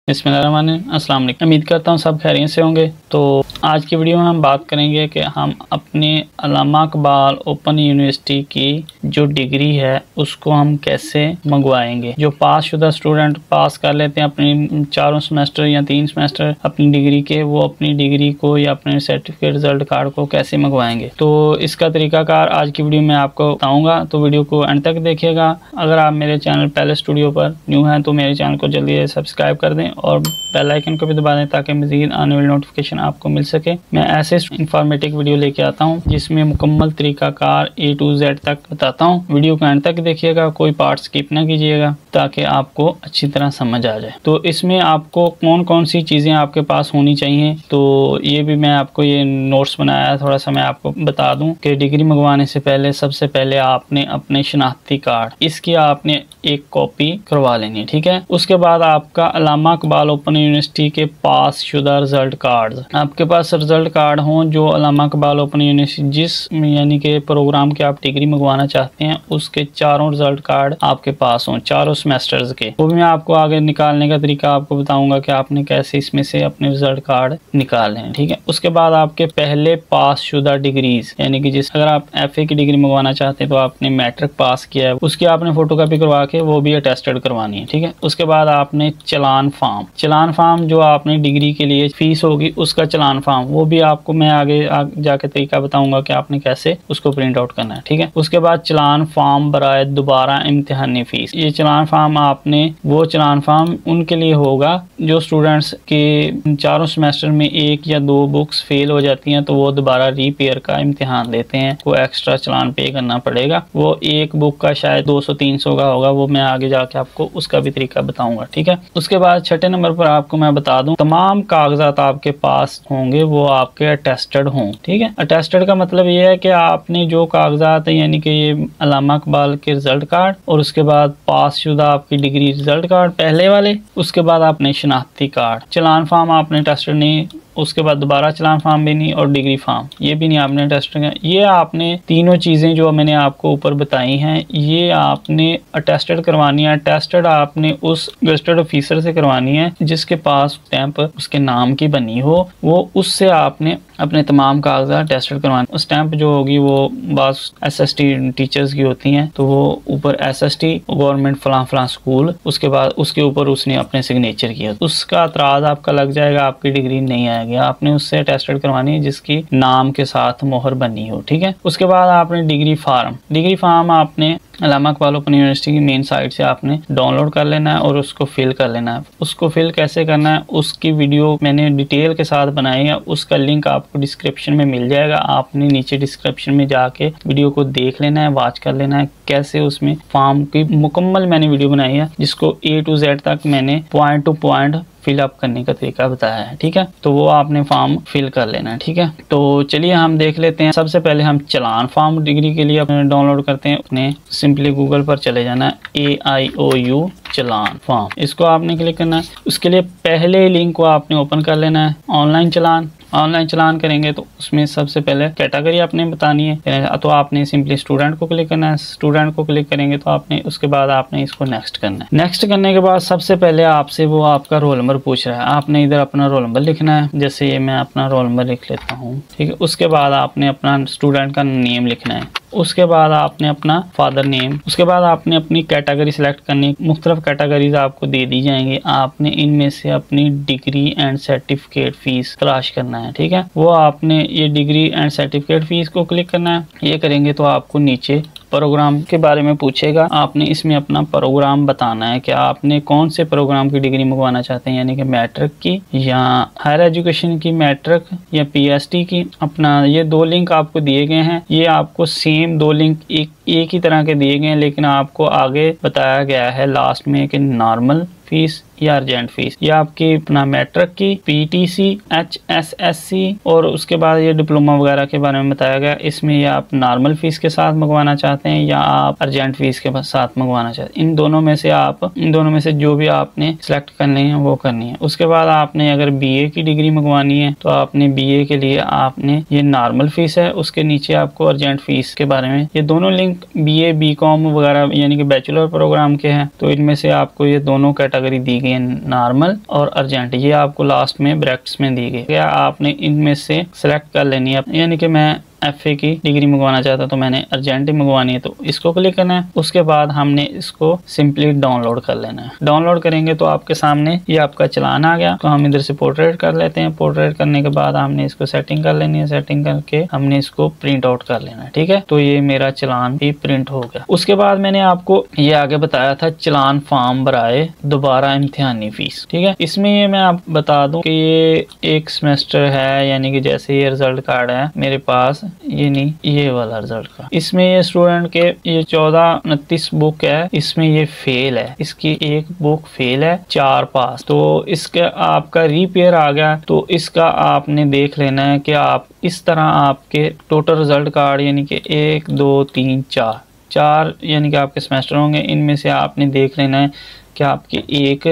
बिस्मिल्लाहिर्रहमानिर्रहीम। अस्सलाम वालेकुम। उम्मीद करता हूँ सब खैरियत से होंगे। तो आज की वीडियो में हम बात करेंगे कि हम अपने अल्लामा इकबाल ओपन यूनिवर्सिटी की जो डिग्री है उसको हम कैसे मंगवाएंगे। जो पास शुदा स्टूडेंट पास कर लेते हैं अपनी चारों सेमेस्टर या 3 सेमेस्टर अपनी डिग्री के, वो अपनी डिग्री को या अपने सर्टिफिकेट रिजल्ट कार्ड को कैसे मंगवाएंगे। तो इसका तरीकाकार आज की वीडियो में आपको बताऊँगा, तो वीडियो को एंड तक देखिएगा। अगर आप मेरे चैनल पहले स्टूडियो पर न्यू हैं तो मेरे चैनल को जल्दी सब्सक्राइब कर दें और बेल आइकन को भी दबा दें ताकि मज़ीद आने वाली नोटिफिकेशन आपको मिल सके। मैं ऐसे इंफॉर्मेटिव वीडियो लेके आता हूं जिसमें मुकम्मल तरीकाकार A to Z तक बताता हूं। वीडियो को एंड तक देखिएगा, कोई पार्ट स्किप ना कीजिएगा ताकि आपको अच्छी तरह समझ आ जाए। तो इसमें आपको कौन कौन सी चीज़ें आपके पास होनी चाहिए, तो ये भी मैं आपको ये नोट्स बनाया है, थोड़ा सा मैं आपको बता दूं कि डिग्री मंगवाने से पहले सबसे पहले आपने अपने शनाख्ती कार्ड इसकी आपने एक कॉपी करवा लेनी है, ठीक है। उसके बाद आपका अल्लामा इकबाल ओपन यूनिवर्सिटी के पास शुदा रिजल्ट कार्ड, आपके पास रिजल्ट कार्ड हों जो अल्लामा इकबाल ओपन यूनिवर्सिटी जिस यानी कि प्रोग्राम के आप डिग्री मंगवाना चाहते हैं उसके चारों रिजल्ट कार्ड आपके पास हों, चारों सेमेस्टर्स के। वो भी मैं आपको आगे निकालने का तरीका आपको बताऊंगा कि आपने कैसे इसमें से अपने रिजल्ट कार्ड निकालने हैं, ठीक है। उसके बाद आपके पहले पास शुदा डिग्रीज यानी कि जिस अगर आप FA की डिग्री मंगवाना चाहते हैं तो आपने मैट्रिक पास किया है उसकी आपने फोटोकॉपी करवा के वो भी अटेस्टेड करवानी है, ठीक है। उसके बाद आपने चलान फार्म जो आपने डिग्री के लिए फीस होगी उसका चलान फार्म, वो भी आपको मैं आगे जाके तरीका बताऊंगा कि आपने कैसे उसको प्रिंट आउट करना है, ठीक है। उसके बाद चलान फार्म बराए दोबारा इम्तिहानी फीस, ये चलान फार्म आपने वो चलान फार्म उनके लिए होगा जो स्टूडेंट्स के चारों सेमेस्टर में 1 या 2 बुक्स फेल हो जाती हैं तो वो दोबारा रीपेयर का इम्तिहान देते हैं, वो एक्स्ट्रा चलान पे करना पड़ेगा। वो एक बुक का शायद 200-300 का होगा, वो मैं आगे जाके आपको उसका भी तरीका बताऊंगा, ठीक है। उसके बाद छठे नंबर पर आपको मैं बता दूं तमाम कागजात आपके पास होंगे वो आपके अटेस्टेड हों, ठीक है। अटेस्टेड का मतलब ये है कि आपने जो कागजात यानी कि ये अल्लामा इकबाल के रिजल्ट कार्ड और उसके बाद पास शुदा आपकी डिग्री रिजल्ट कार्ड पहले वाले, उसके बाद आपने शनाख्ती कार्ड, चलान फार्म आपने अटेस्टेड नहीं, उसके बाद दोबारा चलान फार्म भी नहीं और डिग्री फार्म ये भी नहीं आपने टेस्ट किया। ये आपने तीनों चीज़ें जो मैंने आपको ऊपर बताई हैं ये आपने अटेस्टेड करवानी है। अटेस्टेड आपने उस गजेटेड ऑफिसर से करवानी है जिसके पास स्टैंप उसके नाम की बनी हो, वो उससे आपने अपने तमाम कागजात टेस्टेड करवाने। स्टैंप जो होगी वो बास SST टीचर्स की होती हैं तो वो ऊपर SST गवर्नमेंट फलां स्कूल, उसके बाद उसके ऊपर उसने अपने सिग्नेचर किया, उसका एतराज आपका लग जाएगा, आपकी डिग्री नहीं आएगी। आपने उससे टेस्टेड करवानी है जिसकी नाम के साथ मोहर बनी हो, ठीक है। उसके बाद आपने डिग्री फार्म आपने अल्लामा इकबाल ओपन यूनिवर्सिटी की मेन साइट से आपने डाउनलोड कर लेना है और उसको फिल कर लेना है। उसको फिल कैसे करना है उसकी वीडियो मैंने डिटेल के साथ बनाई है, उसका लिंक आपको डिस्क्रिप्शन में मिल जाएगा। आपने नीचे डिस्क्रिप्शन में जाके वीडियो को देख लेना है, वॉच कर लेना है कैसे उसमें फॉर्म की मुकम्मल मैंने वीडियो बनाई है जिसको A to Z तक मैंने पॉइंट टू पॉइंट फिलअप करने का तरीका बताया है, ठीक है। तो वो आपने फॉर्म फिल कर लेना है, ठीक है। तो चलिए हम देख लेते हैं। सबसे पहले हम चलान फॉर्म डिग्री के लिए अपने डाउनलोड करते हैं। अपने सिंपली गूगल पर चले जाना है AIOU चलान फॉर्म, इसको आपने क्लिक करना है। उसके लिए पहले लिंक को आपने ओपन कर लेना है। ऑनलाइन चलान करेंगे तो उसमें सबसे पहले कैटेगरी आपने बतानी है, तो आपने सिंपली स्टूडेंट को क्लिक करना है। स्टूडेंट को क्लिक करेंगे तो आपने उसके बाद आपने इसको नेक्स्ट करना है। नेक्स्ट करने के बाद सबसे पहले आपसे वो आपका रोल नंबर पूछ रहा है, आपने इधर अपना रोल नंबर लिखना है। जैसे ये मैं अपना रोल नंबर लिख लेता हूँ, ठीक है। उसके बाद आपने अपना स्टूडेंट का नेम लिखना है, उसके बाद आपने अपना फादर नेम, उसके बाद आपने अपनी कैटेगरी सिलेक्ट करनी। मुख्तलिफ कैटेगरीज आपको दे दी जाएंगी, आपने इनमें से अपनी डिग्री एंड सर्टिफिकेट फीस तलाश करना है, ठीक है। वो आपने ये डिग्री एंड सर्टिफिकेट फीस को क्लिक करना है। ये करेंगे तो आपको नीचे प्रोग्राम के बारे में पूछेगा, आपने इसमें अपना प्रोग्राम बताना है कि आपने कौन से प्रोग्राम की डिग्री मंगवाना चाहते हैं, यानी कि मैट्रिक की या हायर एजुकेशन की, मैट्रिक या PhD की। अपना ये 2 लिंक आपको दिए गए हैं, ये आपको सेम 2 लिंक एक ही तरह के दिए गए हैं, लेकिन आपको आगे बताया गया है लास्ट में कि नॉर्मल फीस या अर्जेंट फीस। ये आपकी अपना मैट्रिक की, PTC, HSSC और उसके बाद ये डिप्लोमा वगैरह के बारे में बताया गया। इसमें या आप नॉर्मल फीस के साथ मंगवाना चाहते हैं या आप अर्जेंट फीस के साथ मंगवाना चाहते हैं, इन दोनों में से जो भी आपने सेलेक्ट करनी है वो करनी है। उसके बाद आपने अगर BA की डिग्री मंगवानी है तो आपने BA के लिए आपने ये नॉर्मल फीस है, उसके नीचे आपको अर्जेंट फीस के बारे में, ये दोनों लिंक BA BCom वगैरह यानी कि बैचलर प्रोग्राम के हैं, तो इनमें से आपको ये दोनों कैटेगरी कैटेगरी दी गई है नॉर्मल और अर्जेंट, ये आपको लास्ट में ब्रैकेट्स में दी गई। क्या आपने इनमें से सिलेक्ट कर लेनी है, यानी कि मैं FA की डिग्री मंगवाना चाहता तो मैंने अर्जेंट ही मंगवानी है, तो इसको क्लिक करना है। उसके बाद हमने इसको सिंपली डाउनलोड कर लेना है। डाउनलोड करेंगे तो आपके सामने ये आपका चलान आ गया। तो हम इधर से पोर्ट्रेट कर लेते हैं। पोर्ट्रेट करने के बाद हमने इसको सेटिंग कर लेनी है। सेटिंग करके हमने इसको प्रिंट आउट कर लेना है। ठीक है, तो ये मेरा चलान भी प्रिंट हो गया। उसके बाद मैंने आपको ये आगे बताया था चलान फॉर्म भराए दोबारा इम्तिहानी फीस। ठीक है, इसमें ये मैं आप बता दूं कि ये एक सेमेस्टर है, यानी कि जैसे ये रिजल्ट कार्ड है मेरे पास, ये नहीं, ये वाला रिजल्ट का, इसमें ये स्टूडेंट के ये 14-29 बुक है, इसमें ये फेल है, इसकी एक बुक फेल है, 4 पास। तो इसका आपका रीपेयर आ गया, तो इसका आपने देख लेना है कि आप इस तरह आपके टोटल रिजल्ट कार्ड यानी कि 1 2 3 4 यानी कि आपके सेमेस्टर होंगे, इनमें से आपने देख लेना है कि आपके 1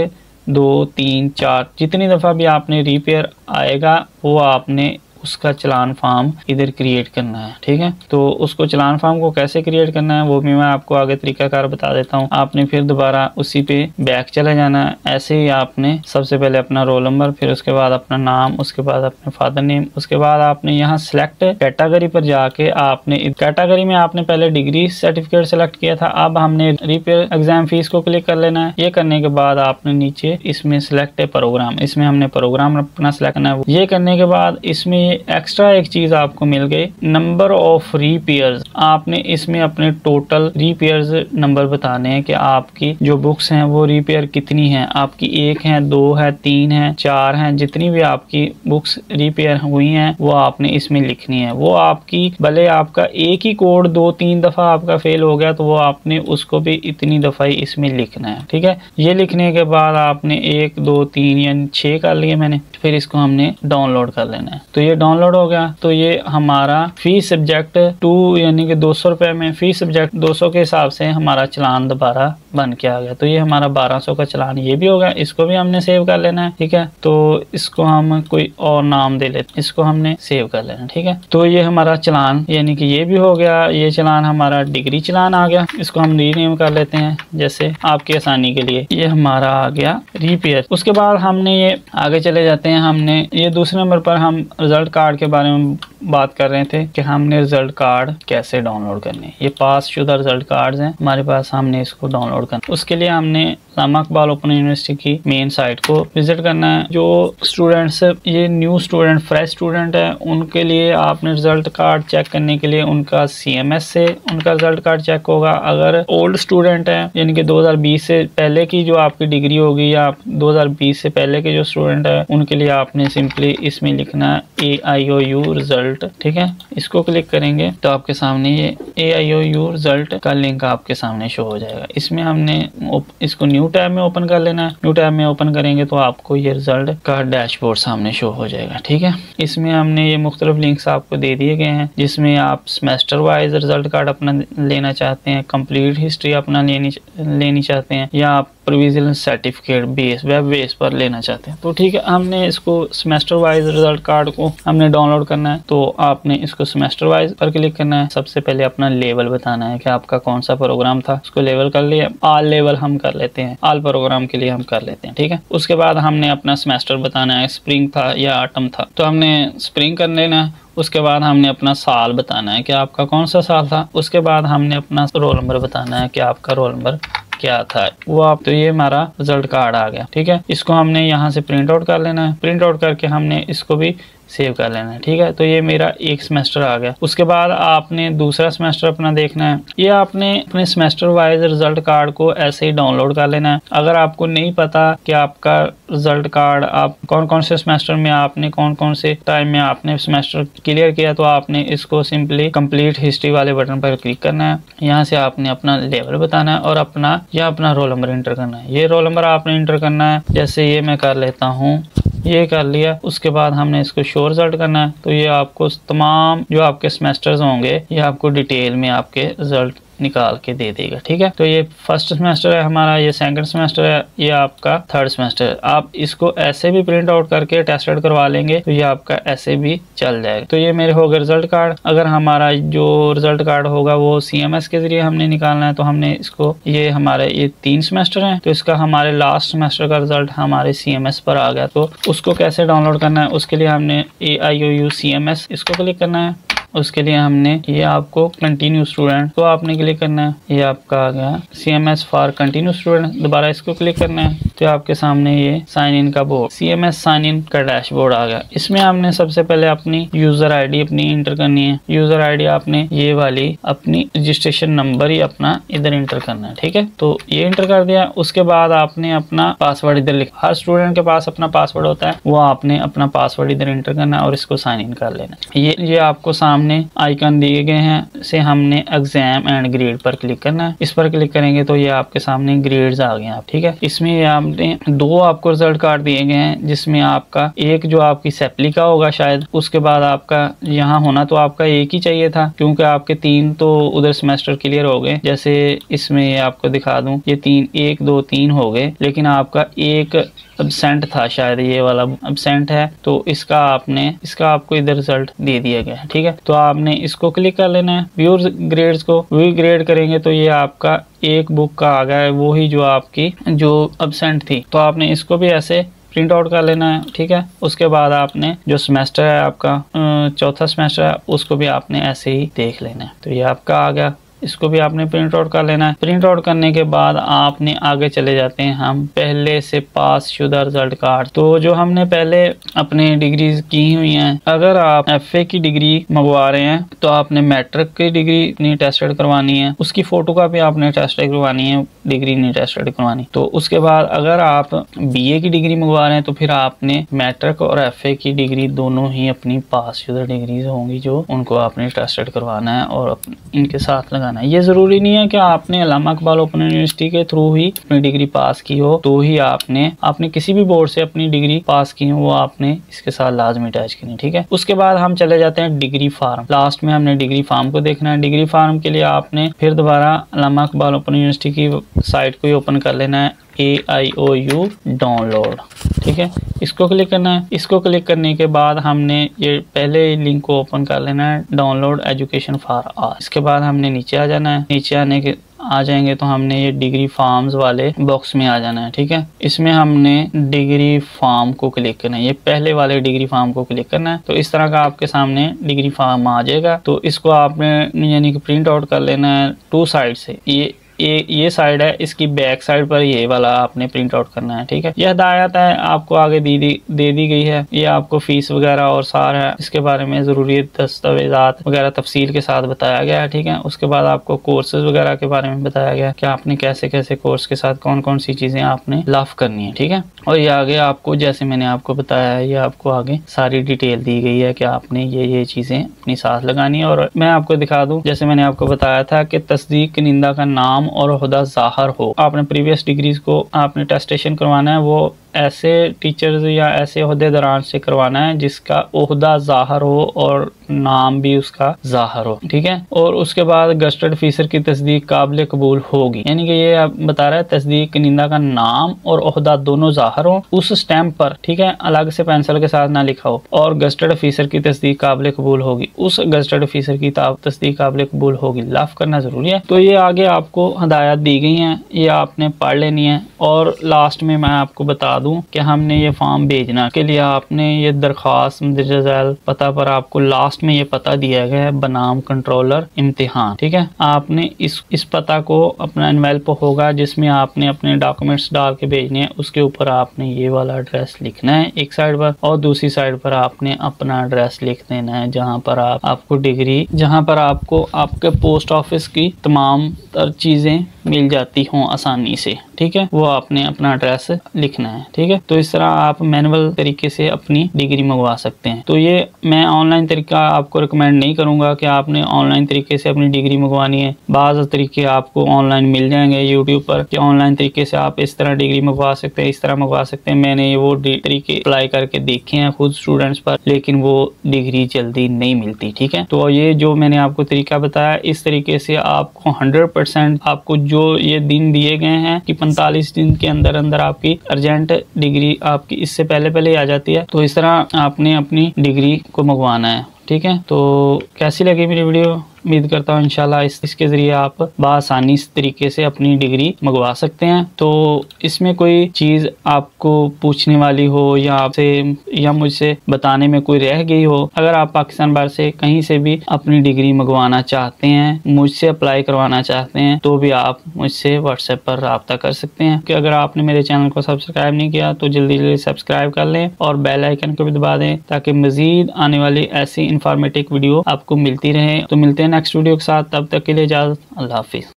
2 3 4 जितनी दफ़ा भी आपने रीपेयर आएगा वो आपने उसका चलान फॉर्म इधर क्रिएट करना है। ठीक है, तो उसको चलान फॉर्म को कैसे क्रिएट करना है वो भी मैं आपको आगे तरीकाकार बता देता हूँ। आपने फिर दोबारा उसी पे बैक चले जाना है। ऐसे ही आपने सबसे पहले अपना रोल नंबर, फिर उसके बाद अपना नाम, उसके बाद अपने फादर नेम, उसके बाद आपने यहाँ सिलेक्ट कैटेगरी पर जाके आपने कैटेगरी में आपने पहले डिग्री सर्टिफिकेट सेलेक्ट किया था, अब हमने रीपेयर एग्जाम फीस को क्लिक कर लेना है। ये करने के बाद आपने नीचे इसमें सिलेक्ट है प्रोग्राम, इसमें हमने प्रोग्राम अपना सिलेक्ट करना है। ये करने के बाद इसमें एक्स्ट्रा एक चीज आपको मिल गई, नंबर ऑफ रीपेयर्स। आपने इसमें अपने टोटल रीपेयर्स नंबर बताने हैं कि आपकी जो बुक्स हैं वो रीपेयर कितनी हैं, आपकी 1 है, 2 है, 3 है, 4 हैं, जितनी भी आपकी बुक्स रिपेयर हुई हैं वो आपने इसमें लिखनी है। वो आपकी भले आपका एक ही कोड 2-3 दफा आपका फेल हो गया तो वो आपने उसको भी इतनी दफा ही इसमें लिखना है। ठीक है, ये लिखने के बाद आपने 1 2 3 यानी 6 कर लिए मैंने, फिर इसको हमने डाउनलोड कर लेना है। तो ये डाउनलोड हो गया। तो ये हमारा फी सब्जेक्ट 2 यानी कि 200 रुपए में फी सब्जेक्ट 200 के हिसाब से हमारा चलान दोबारा बन के आ गया। तो ये हमारा 1200 का चलान ये भी हो गया। इसको भी हमने सेव कर लेना है। ठीक है, तो इसको हम कोई और नाम दे लेते, इसको हमने सेव कर लेना। ठीक है, तो ये हमारा चलान यानी कि ये भी हो गया। ये चलान हमारा डिग्री चलान आ गया। इसको हम रीनेम कर लेते हैं जैसे आपकी आसानी के लिए। ये हमारा आ गया रीपेयर। उसके बाद हमने ये आगे चले जाते हैं। हमने ये दूसरे नंबर पर हम रिजल्ट कार्ड के बारे में बात कर रहे थे कि हमने रिजल्ट कार्ड कैसे डाउनलोड करने। ये पास शुदा रिजल्ट कार्ड्स हैं हमारे पास, हमने इसको डाउनलोड करना। उसके लिए हमने अल्लामा इकबाल ओपन यूनिवर्सिटी की मेन साइट को विजिट करना है। जो स्टूडेंट्स ये न्यू स्टूडेंट फ्रेश स्टूडेंट है उनके लिए आपने रिजल्ट कार्ड चेक करने के लिए उनका CMS से उनका रिजल्ट कार्ड चेक होगा। अगर ओल्ड स्टूडेंट है यानी कि 2020 से पहले की जो आपकी डिग्री होगी या 2020 से पहले के जो स्टूडेंट है उनके लिए आपने सिंपली इसमें लिखना है AIOU रिजल्ट। ठीक है, इसको क्लिक करेंगे तो आपके सामने ये AIOU रिजल्ट का लिंक आपके सामने शो हो जाएगा। इसमें हमने इसको न्यू टैब में ओपन कर लेना है। न्यू टैब में ओपन करेंगे तो आपको ये रिजल्ट का डैशबोर्ड सामने शो हो जाएगा। ठीक है, इसमें हमने ये मुख्तलिफ लिंक्स आपको दे दिए गए हैं जिसमें आप सेमेस्टर वाइज रिजल्ट कार्ड अपना लेना चाहते हैं, कंप्लीट हिस्ट्री अपना लेनी चाहते हैं, या आप provisional certificate base web base पर लेना चाहते हैं। तो ठीक है, हमने इसको सेमेस्टर वाइज रिजल्ट कार्ड को हमने डाउनलोड करना है। तो आपने इसको सेमेस्टर वाइज पर क्लिक करना है। सबसे पहले अपना लेवल बताना है कि आपका कौन सा प्रोग्राम था, उसको लेवल कर लिया। ऑल लेवल हम कर लेते हैं, ऑल प्रोग्राम के लिए हम कर लेते हैं। ठीक है, उसके बाद हमने अपना सेमेस्टर बताना है, स्प्रिंग था या ऑटम था, तो हमने स्प्रिंग कर लेना है। उसके बाद हमने अपना साल बताना है कि आपका कौन सा साल था। उसके बाद हमने अपना रोल नंबर बताना है कि आपका रोल नंबर क्या था वो आप। तो ये हमारा रिजल्ट कार्ड आ गया। ठीक है, इसको हमने यहाँ से प्रिंट आउट कर लेना है। प्रिंट आउट करके हमने इसको भी सेव कर लेना है। ठीक है, तो ये मेरा एक सेमेस्टर आ गया। उसके बाद आपने दूसरा सेमेस्टर अपना देखना है। ये आपने अपने सेमेस्टर वाइज रिजल्ट कार्ड को ऐसे ही डाउनलोड कर लेना है। अगर आपको नहीं पता कि आपका रिजल्ट कार्ड आप कौन कौन से सेमेस्टर में आपने कौन कौन से टाइम में आपने सेमेस्टर क्लियर किया, तो आपने इसको सिंपली कंप्लीट हिस्ट्री वाले बटन पर क्लिक करना है। यहाँ से आपने अपना लेवल बताना है और अपना रोल नंबर इंटर करना है। ये रोल नंबर आपने इंटर करना है, जैसे ये मैं कर लेता हूँ, ये कर लिया। उसके बाद हमने इसको शो रिजल्ट करना है। तो ये आपको तमाम जो आपके सेमेस्टर्स होंगे ये आपको डिटेल में आपके रिजल्ट निकाल के दे देगा। ठीक है, तो ये फर्स्ट सेमेस्टर है हमारा, ये सेकंड सेमेस्टर है, ये आपका थर्ड सेमेस्टर है। आप इसको ऐसे भी प्रिंट आउट करके टेस्टेड करवा लेंगे तो ये आपका ऐसे भी चल जाएगा। तो ये मेरे हो गए रिजल्ट कार्ड। अगर हमारा जो रिजल्ट कार्ड होगा वो CMS के जरिए हमने निकालना है तो हमने इसको, ये हमारे ये 3 सेमेस्टर हैं तो इसका हमारे लास्ट सेमेस्टर का रिजल्ट हमारे CMS पर आ गया। तो उसको कैसे डाउनलोड करना है, उसके लिए हमने AIOU CMS इसको क्लिक करना है। उसके लिए हमने ये आपको कंटिन्यू स्टूडेंट को आपने क्लिक करना है, ये आपका आ गया CMS फॉर कंटिन्यू स्टूडेंट, दोबारा इसको क्लिक करना है तो आपके सामने ये साइन इन का बोर्ड, CMS साइन इन का डैशबोर्ड आ गया। इसमें आपने सबसे पहले अपनी यूजर आईडी अपनी इंटर करनी है। यूजर आईडी आपने ये वाली अपनी रजिस्ट्रेशन नंबर ही अपना इधर इंटर करना है। ठीक है, तो ये इंटर कर दिया। उसके बाद आपने अपना पासवर्ड इधर लिखा, हर स्टूडेंट के पास अपना पासवर्ड होता है, वो आपने अपना पासवर्ड इधर इंटर करना है और इसको साइन इन कर लेना है। ये आपको सामने आइकन दिए गए हैं, से हमने एग्जाम एंड ग्रेड पर क्लिक करना है। इस पर क्लिक करेंगे तो ये आपके सामने ग्रेड्स आ गए हैं। ठीक है, इसमें आपने 2 आपको रिजल्ट कार्ड दिए गए हैं, जिसमें आपका एक जो आपकी सेप्ली का होगा शायद, उसके बाद आपका यहाँ होना तो आपका एक ही चाहिए था क्योंकि आपके 3 तो उधर सेमेस्टर क्लियर हो गए। जैसे इसमें आपको दिखा दूं, ये 3 1 2 3 हो गए, लेकिन आपका एक एब्सेंट था शायद, ये वाला एब्सेंट है तो इसका आपको इधर रिजल्ट दे दिया गया है। ठीक है, तो आपने इसको क्लिक कर लेना है। व्यू ग्रेड्स को व्यू ग्रेड करेंगे तो ये आपका एक बुक का आ गया है, वो ही जो आपकी जो एब्सेंट थी, तो आपने इसको भी ऐसे प्रिंट आउट कर लेना है। ठीक है, उसके बाद आपने जो सेमेस्टर है आपका चौथा सेमेस्टर है उसको भी आपने ऐसे ही देख लेना है। तो ये आपका आ गया, इसको भी आपने प्रिंट आउट कर लेना है। प्रिंट आउट करने के बाद आपने आगे चले जाते हैं हम पहले से पास शुदा रिजल्ट कार्ड। तो जो हमने पहले अपने डिग्रीज की हुई हैं, अगर आप FA की डिग्री मंगवा रहे हैं तो आपने मैट्रिक की डिग्री नहीं टेस्टेड करवानी है, उसकी फोटो कॉपी आपने टेस्टेड करवानी है, डिग्री नहीं टेस्टेड करवानी। तो उसके बाद अगर आप BA की डिग्री मंगवा रहे हैं तो फिर आपने मैट्रिक और FA की डिग्री दोनों ही अपनी पास शुदा डिग्रीज होंगी जो उनको आपने टेस्टेड करवाना है और इनके साथ लगाना। ये जरूरी नहीं है कि आपने अल्लामा इकबाल ओपन यूनिवर्सिटी के थ्रू ही अपनी डिग्री पास की हो तो ही आपने किसी भी बोर्ड से अपनी डिग्री पास की हो, वो आपने इसके साथ लाजमी अटैच करनी। ठीक है, उसके बाद हम चले जाते हैं डिग्री फार्म। लास्ट में हमने डिग्री फार्म को देखना है। डिग्री फार्म के लिए आपने फिर दोबारा अल्लामा इकबाल ओपन यूनिवर्सिटी की साइट को ही ओपन कर लेना है, AIOU डाउनलोड। ठीक है, इसको क्लिक करना है। इसको क्लिक करने के बाद हमने ये पहले लिंक को ओपन कर लेना है, डाउनलोड एजुकेशन फॉर ऑल। इसके बाद हमने नीचे आ जाना है। नीचे आ जाएंगे तो हमने ये डिग्री फार्म्स वाले बॉक्स में आ जाना है। ठीक है, इसमें हमने डिग्री फार्म को क्लिक करना है, ये पहले वाले डिग्री फार्म को क्लिक करना है। तो इस तरह का आपके सामने डिग्री फार्म आ जाएगा। तो इसको आपने यानी कि प्रिंट आउट कर लेना है 2 साइड से। ये साइड है, इसकी बैक साइड पर ये वाला आपने प्रिंट आउट करना है। ठीक है, यह हिदायत है आपको आगे दे दी गई है। ये आपको फीस वगैरह और सारा है, इसके बारे में ज़रूरी दस्तावेजात वगैरह तफसील के साथ बताया गया है। ठीक है, उसके बाद आपको कोर्सेज वगैरह के बारे में बताया गया है कि आपने कैसे कैसे कोर्स के साथ कौन कौन सी चीज़ें आपने लाफ करनी है। ठीक है, और ये आगे आपको जैसे मैंने आपको बताया है, ये आपको आगे सारी डिटेल दी गई है कि आपने ये चीज़ें अपनी साथ लगानी है। और मैं आपको दिखा दूँ, जैसे मैंने आपको बताया था कि तस्दीक निंदा का नाम और ओहदा ज़ाहिर हो। आपने प्रीवियस डिग्रीज को आपने टेस्टेशन करवाना है, वो ऐसे टीचर्स या ऐसे ओहदेदारान से करवाना है जिसका ओहदा ज़ाहिर हो और नाम भी उसका ज़ाहिर हो। ठीक है, और उसके बाद गस्टेड ऑफिसर की तस्दीक काबिल कबूल होगी, यानी कि ये आप बता रहा है तस्दीक निंदा का नाम और ओहदा दोनों ज़ाहिर हो उस स्टैम्प पर। ठीक है, अलग से पेंसिल के साथ ना लिखा हो। और गस्टेड ऑफिसर की तस्दीक काबिल कबूल होगी, उस गस्टेड ऑफिसर की तस्दीक काबिल कबूल होगी, लाफ करना जरूरी है। तो ये आगे आपको हिदायत दी गई हैं, ये आपने पढ़ लेनी है। और लास्ट में मैं आपको बता दूं कि हमने ये फॉर्म भेजना के लिए आपने ये दरख्वास्त मदरजा झैल पता पर आपको लास्ट में ये पता दिया गया है, बनाम कंट्रोलर इम्तिहान। ठीक है, आपने इस पता को अपना एनवेलप होगा जिसमें आपने अपने डॉक्यूमेंट्स डाल के भेजने हैं, उसके ऊपर आपने ये वाला एड्रेस लिखना है एक साइड पर, और दूसरी साइड पर आपने अपना एड्रेस लिख देना है जहाँ पर आपको डिग्री, जहाँ पर आपको आपके पोस्ट ऑफिस की तमाम तर चीज़ें मिल जाती हो आसानी से। ठीक है, वो आपने अपना एड्रेस लिखना है। ठीक है, तो इस तरह आप मैनुअल तरीके से अपनी डिग्री मंगवा सकते हैं। तो ये मैं ऑनलाइन तरीका आपको रिकमेंड नहीं करूंगा कि आपने ऑनलाइन तरीके से अपनी डिग्री मंगवानी है। बाज़ तरीके आपको ऑनलाइन मिल जाएंगे यूट्यूब पर कि ऑनलाइन तरीके से आप इस तरह डिग्री मंगवा सकते हैं, इस तरह मंगवा सकते हैं। मैंने वो तरीके अप्लाई करके देखे हैं खुद स्टूडेंट्स पर, लेकिन वो डिग्री जल्दी नहीं मिलती। ठीक है, तो ये जो मैंने आपको तरीका बताया, इस तरीके से आपको 100% आपको जो ये दिन दिए गए हैं कि 45 दिन के अंदर अंदर आपकी अर्जेंट डिग्री आपकी इससे पहले आ जाती है। तो इस तरह आपने अपनी डिग्री को मंगवाना है। ठीक है, तो कैसी लगी मेरी वीडियो? उम्मीद करता हूँ इंशाल्लाह इसके ज़रिए आप बआसानी इस तरीके से अपनी डिग्री मंगवा सकते हैं। तो इसमें कोई चीज़ आपको पूछने वाली हो या आपसे या मुझसे बताने में कोई रह गई हो, अगर आप पाकिस्तान बाहर से कहीं से भी अपनी डिग्री मंगवाना चाहते हैं, मुझसे अप्लाई करवाना चाहते हैं, तो भी आप मुझसे व्हाट्सएप पर रब्ता कर सकते हैं। कि अगर आपने मेरे चैनल को सब्सक्राइब नहीं किया तो जल्दी सब्सक्राइब कर लें और बेल आइकन को भी दबा दें ताकि मज़ीद आने वाली ऐसी इंफॉर्मेटिव वीडियो आपको मिलती रहे। तो मिलते हैं नेक्स्ट वीडियो के साथ, तब तक के लिए इजाज़त, अल्लाह हाफिज़।